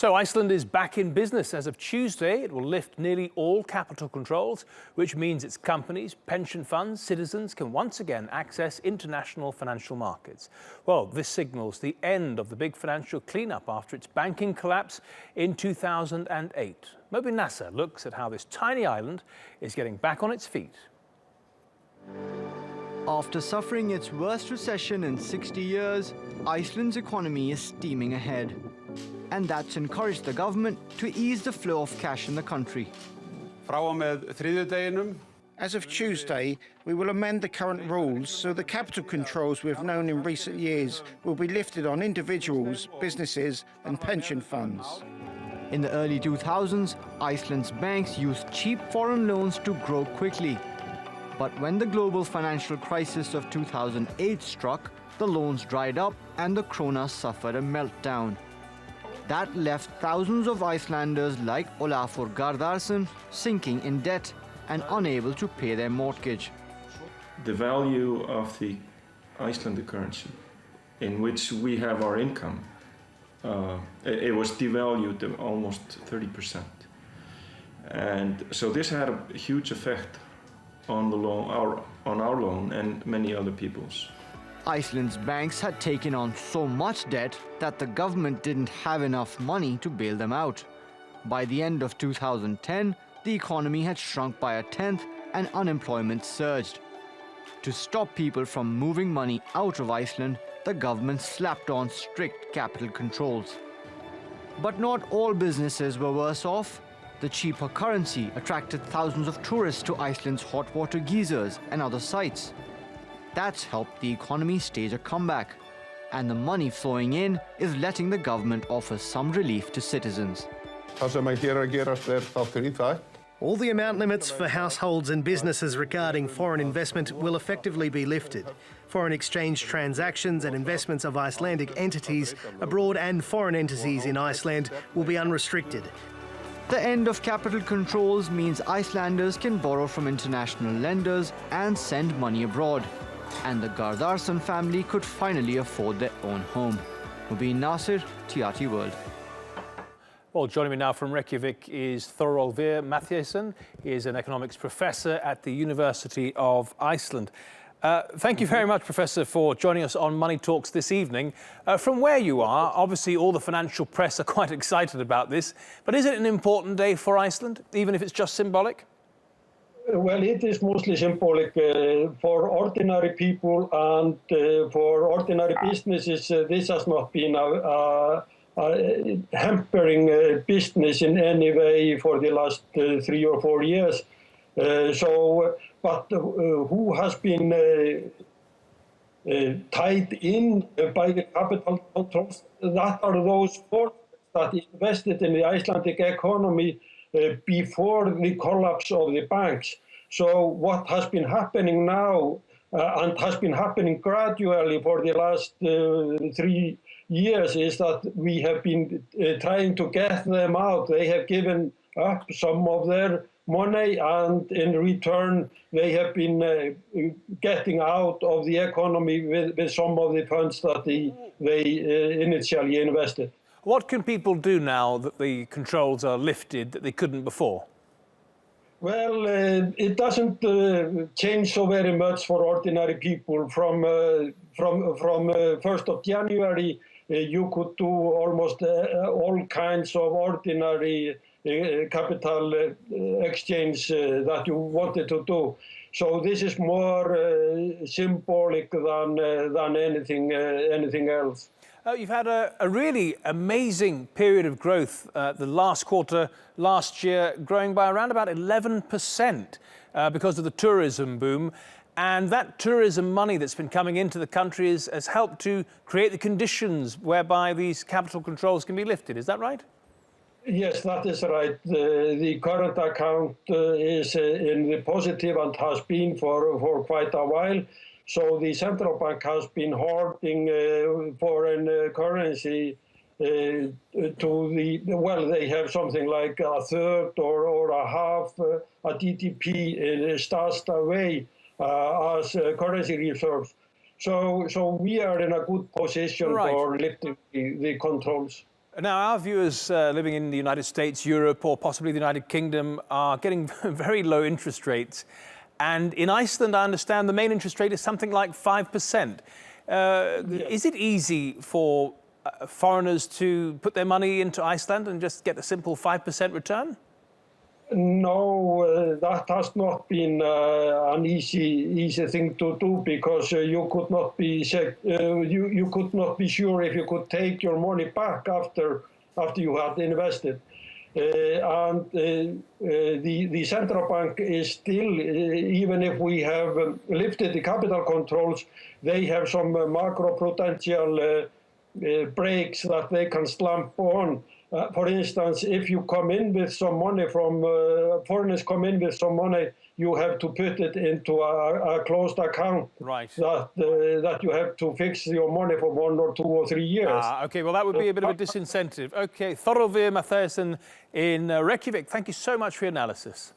So Iceland is back in business. As of Tuesday, it will lift nearly all capital controls, which means its companies, pension funds, citizens can once again access international financial markets. Well, this signals the end of the big financial cleanup after its banking collapse in 2008. Mobin Nasir looks at how this tiny island is getting back on its feet. After suffering its worst recession in 60 years, Iceland's economy is steaming ahead. And that's encouraged the government to ease the flow of cash in the country. As of Tuesday, we will amend the current rules so the capital controls we've known in recent years will be lifted on individuals, businesses and pension funds. In the early 2000s, Iceland's banks used cheap foreign loans to grow quickly. But when the global financial crisis of 2008 struck, the loans dried up and the krona suffered a meltdown. That left thousands of Icelanders like Thorolfur Matthiasson sinking in debt and unable to pay their mortgage. The value of the Icelandic currency, in which we have our income, it was devalued almost 30%. And so this had a huge effect on the loan, on our loan and many other people's. Iceland's banks had taken on so much debt that the government didn't have enough money to bail them out. By the end of 2010, the economy had shrunk by a tenth and unemployment surged. To stop people from moving money out of Iceland, the government slapped on strict capital controls. But not all businesses were worse off. The cheaper currency attracted thousands of tourists to Iceland's hot water geysers and other sites. That's helped the economy stage a comeback, and the money flowing in is letting the government offer some relief to citizens. All the amount limits for households and businesses regarding foreign investment will effectively be lifted. Foreign exchange transactions and investments of Icelandic entities abroad and foreign entities in Iceland will be unrestricted. The end of capital controls means Icelanders can borrow from international lenders and send money abroad. And the Matthiasson family could finally afford their own home. Mobin Nasir, TRT World. Well, joining me now from Reykjavik is Thorolfur Matthiasson. He is an economics professor at the University of Iceland. Thank you very much, Professor, for joining us on Money Talks this evening. From where you are, obviously all the financial press are quite excited about this, but is it an important day for Iceland, even if it's just symbolic? Well, it is mostly symbolic for ordinary people and for ordinary businesses. This has not been a hampering business in any way for the last 3 or 4 years. But who has been tied in by the capital controls? That are those forces that invested in the Icelandic economy before the collapse of the banks. So what has been happening now and has been happening gradually for the last 3 years is that we have been trying to get them out. They have given up some of their money, and in return they have been getting out of the economy with some of the funds that they initially invested. What can people do now that the controls are lifted that they couldn't before? Well, it doesn't change so very much for ordinary people. From 1st of January, you could do almost all kinds of ordinary capital exchange that you wanted to do. So this is more symbolic than anything else. You've had a really amazing period of growth. The last quarter last year growing by around about 11% because of the tourism boom. And that tourism money that's been coming into the country has helped to create the conditions whereby these capital controls can be lifted. Is that right? Yes, that is right. The current account is in the positive and has been for quite a while. So the central bank has been hoarding foreign currency to well, they have something like a third or a half a GDP stashed away as currency reserves. So we are in a good position for lifting the controls. Now, our viewers living in the United States, Europe, or possibly the United Kingdom are getting very low interest rates. And in Iceland, I understand the main interest rate is something like 5%. Is it easy for foreigners to put their money into Iceland and just get a simple 5% return? No, that has not been an easy thing to do, because you could not be you could not be sure if you could take your money back after you had invested. And the central bank is still, even if we have lifted the capital controls, they have some macroprudential breaks that they can stamp on. For instance, if you come in with some money from foreigners come in with some money, you have to put it into a closed account. Right. That you have to fix your money for 1 or 2 or 3 years. Okay, well, that would be a bit of a disincentive. Okay, Thorolfur Matthiasson in Reykjavik, thank you so much for your analysis.